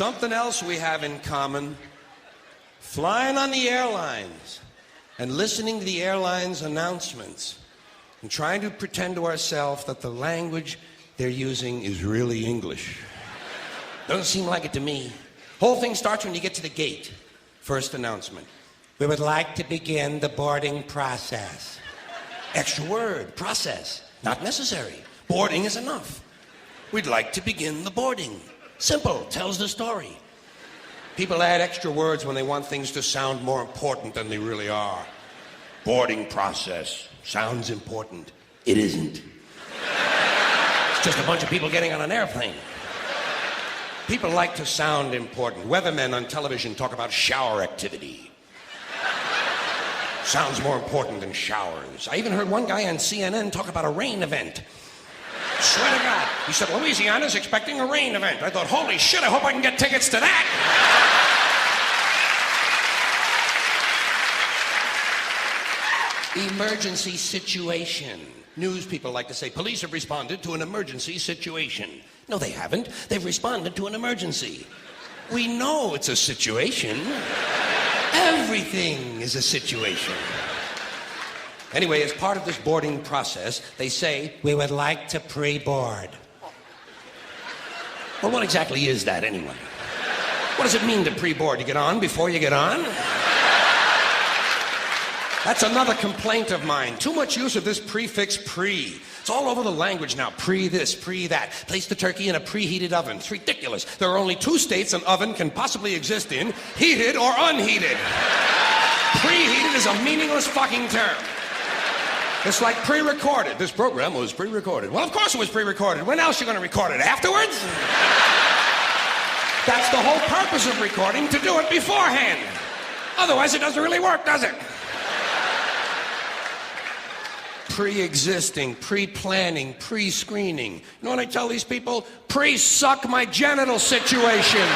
Something else we have in common: flying on the airlines and listening to the airlines announcements and trying to pretend to ourselves that the language they're using is really English. Doesn't seem like it to me. Whole thing starts when you get to the gate. First announcement: we would like to begin the boarding process. Extra word, process. Not necessary. Boarding is enough. We'd like to begin the boarding. Simple, tells the story. People add extra words when they want things to sound more important than they really are. Boarding process sounds important. It isn't. It's just a bunch of people getting on an airplane. People like to sound important. Weathermen on television talk about shower activity. Sounds more important than showers. I even heard one guy on CNN talk about a rain event. Swear to God. He said, Louisiana's expecting a rain event. I thought, holy shit, I hope I can get tickets to that. Emergency situation. News people like to say, police have responded to an emergency situation. No, they haven't. They've responded to an emergency. We know it's a situation. Everything is a situation. Anyway, as part of this boarding process, they say, we would like to pre-board. Well, what exactly is that anyway? What does it mean to pre-board? You get on before you get on? That's another complaint of mine. Too much use of this prefix pre. It's all over the language now. Pre this, pre that. Place the turkey in a preheated oven. It's ridiculous. There are only 2 states an oven can possibly exist in: heated or unheated. Preheated is a meaningless fucking term. It's like pre-recorded. This program was pre-recorded. Well, of course it was pre-recorded. When else are you going to record it? Afterwards? That's the whole purpose of recording, to do it beforehand. Otherwise, it doesn't really work, does it? Pre-existing, pre-planning, pre-screening. You know what I tell these people? Pre-suck my genital situation.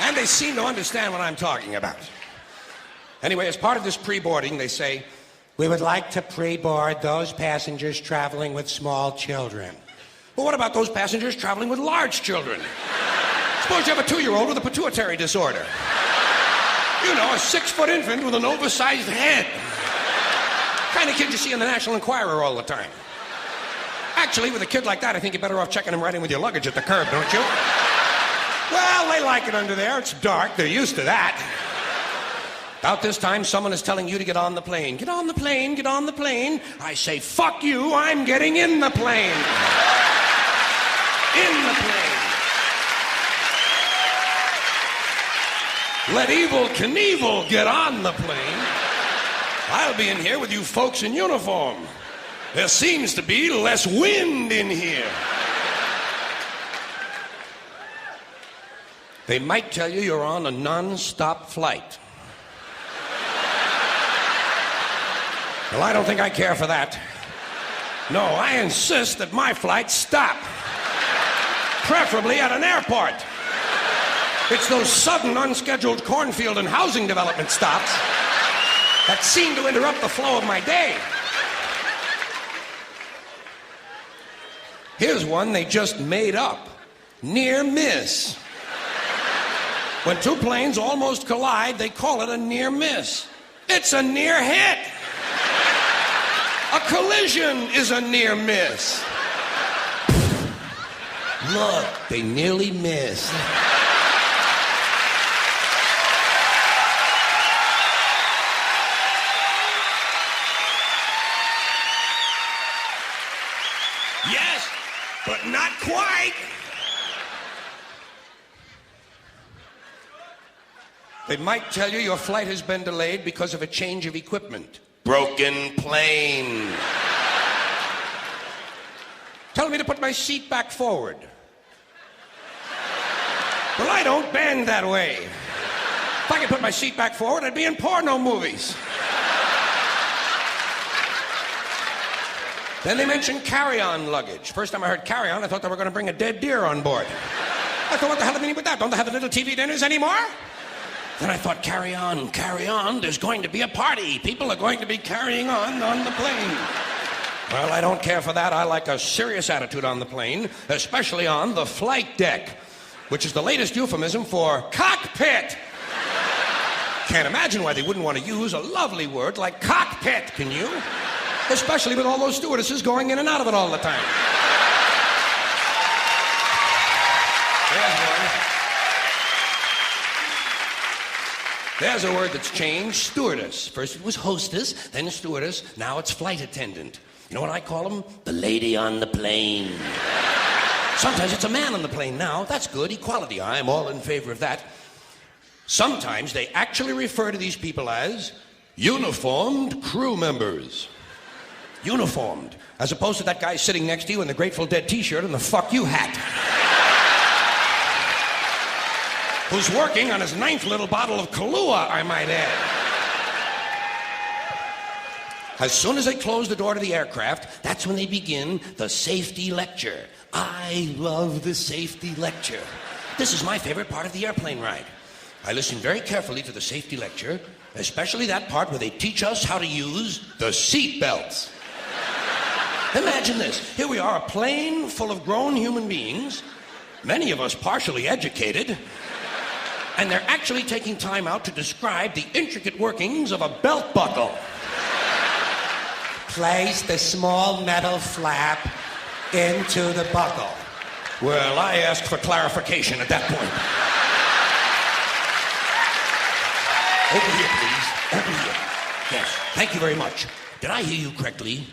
And they seem to understand what I'm talking about. Anyway, as part of this pre-boarding, they say, we would like to pre-board those passengers traveling with small children. Well, what about those passengers traveling with large children? Suppose you have a 2-year-old with a pituitary disorder. You know, a 6-foot infant with an oversized head. Kind of kid you see in the National Enquirer all the time. Actually, with a kid like that, I think you're better off checking him right in with your luggage at the curb, don't you? Well, they like it under there. It's dark. They're used to that. About this time, someone is telling you to get on the plane. Get on the plane, get on the plane. I say, fuck you, I'm getting in the plane. In the plane. Let Evel Knievel get on the plane. I'll be in here with you folks in uniform. There seems to be less wind in here. They might tell you you're on a non-stop flight. Well, I don't think I care for that. No, I insist that my flights stop. Preferably at an airport. It's those sudden, unscheduled cornfield and housing development stops that seem to interrupt the flow of my day. Here's one they just made up. Near miss. When 2 planes almost collide, they call it a near miss. It's a near hit. A collision is a near miss. Look, they nearly missed. Yes, but not quite. They might tell you your flight has been delayed because of a change of equipment. Broken plane. Tell me to put my seat back forward. Well, I don't bend that way. If I could put my seat back forward, I'd be in porno movies. Then they mentioned carry-on luggage. First time I heard carry-on, I thought they were going to bring a dead deer on board. I thought, what the hell do they mean with that? Don't they have the little TV dinners anymore? Then I thought, carry on. There's going to be a party. People are going to be carrying on the plane. Well, I don't care for that. I like a serious attitude on the plane, especially on the flight deck, which is the latest euphemism for cockpit. Can't imagine why they wouldn't want to use a lovely word like cockpit, can you? Especially with all those stewardesses going in and out of it all the time. There's one. There's a word that's changed, stewardess. First it was hostess, then stewardess, now it's flight attendant. You know what I call them? The lady on the plane. Sometimes it's a man on the plane now. That's good, equality. I'm all in favor of that. Sometimes they actually refer to these people as uniformed crew members. Uniformed. As opposed to that guy sitting next to you in the Grateful Dead t-shirt and the fuck you hat. Who's working on his 9th little bottle of Kahlua, I might add. As soon as they close the door to the aircraft, that's when they begin the safety lecture. I love the safety lecture. This is my favorite part of the airplane ride. I listen very carefully to the safety lecture, especially that part where they teach us how to use the seat belts. Imagine this. Here we are, a plane full of grown human beings, many of us partially educated, and they're actually taking time out to describe the intricate workings of a belt buckle. Place the small metal flap into the buckle. Well, I asked for clarification at that point. Over here, please. Over here. Yes, thank you very much. Did I hear you correctly?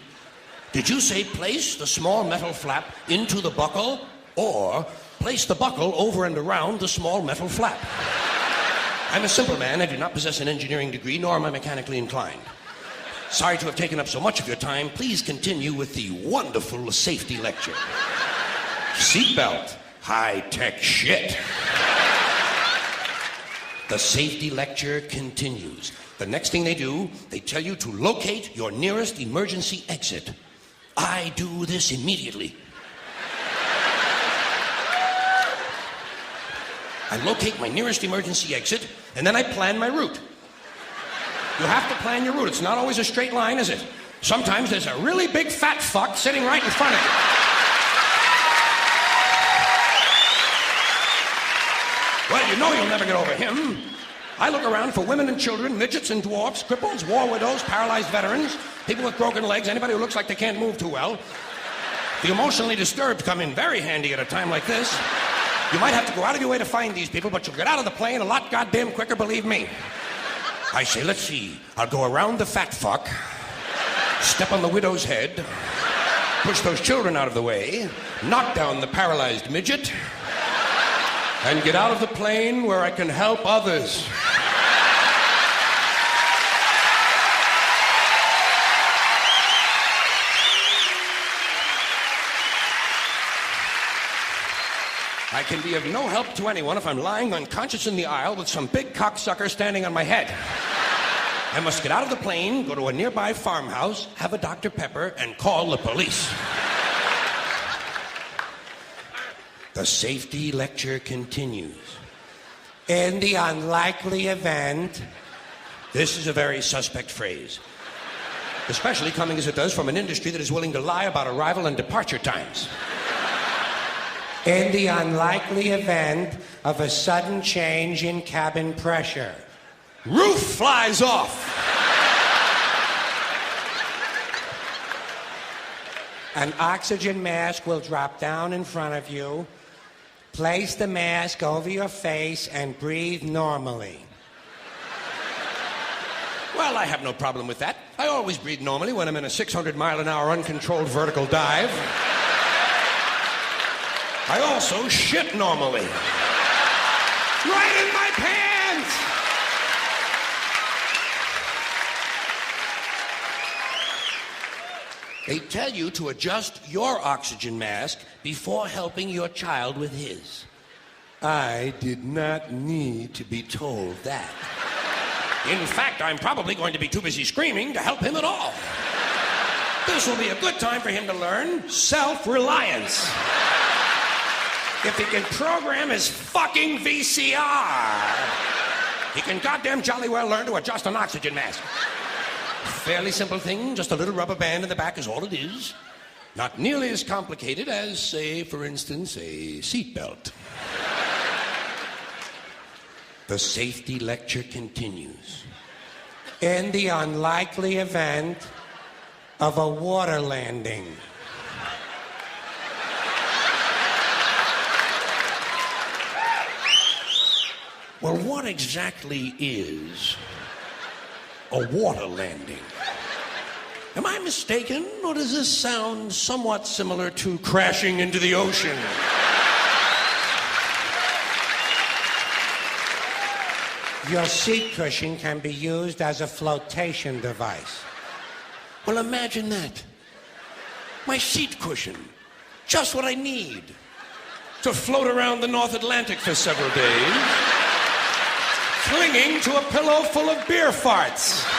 Did you say place the small metal flap into the buckle, or place the buckle over and around the small metal flap? I'm a simple man. I do not possess an engineering degree, nor am I mechanically inclined. Sorry to have taken up so much of your time. Please continue with the wonderful safety lecture. Seatbelt. High-tech shit. The safety lecture continues. The next thing they do, they tell you to locate your nearest emergency exit. I do this immediately. I locate my nearest emergency exit, and then I plan my route. You have to plan your route. It's not always a straight line, is it? Sometimes there's a really big fat fuck sitting right in front of you. Well, you know you'll never get over him. I look around for women and children, midgets and dwarfs, cripples, war widows, paralyzed veterans, people with broken legs, anybody who looks like they can't move too well. The emotionally disturbed come in very handy at a time like this. You might have to go out of your way to find these people, but you'll get out of the plane a lot goddamn quicker, believe me. I say, let's see. I'll go around the fat fuck, step on the widow's head, push those children out of the way, knock down the paralyzed midget, and get out of the plane where I can help others. I can be of no help to anyone if I'm lying unconscious in the aisle with some big cocksucker standing on my head. I must get out of the plane, go to a nearby farmhouse, have a Dr. Pepper, and call the police. The safety lecture continues. In the unlikely event... This is a very suspect phrase, especially coming as it does from an industry that is willing to lie about arrival and departure times. In the unlikely event of a sudden change in cabin pressure. Roof flies off. An oxygen mask will drop down in front of you. Place the mask over your face and breathe normally. Well, I have no problem with that. I always breathe normally when I'm in a 600-mile-an-hour uncontrolled vertical dive. I also shit normally. Right in my pants! They tell you to adjust your oxygen mask before helping your child with his. I did not need to be told that. In fact, I'm probably going to be too busy screaming to help him at all. This will be a good time for him to learn self-reliance. If he can program his fucking VCR, He can goddamn jolly well learn to adjust an oxygen mask. Fairly simple thing, just a little rubber band in the back is all it is. Not nearly as complicated as, say, for instance, a seatbelt. The safety lecture continues. In the unlikely event of a water landing. Well, what exactly is a water landing? Am I mistaken, or does this sound somewhat similar to crashing into the ocean? Your seat cushion can be used as a flotation device. Well, imagine that. My seat cushion. Just what I need to float around the North Atlantic for several days, clinging to a pillow full of beer farts.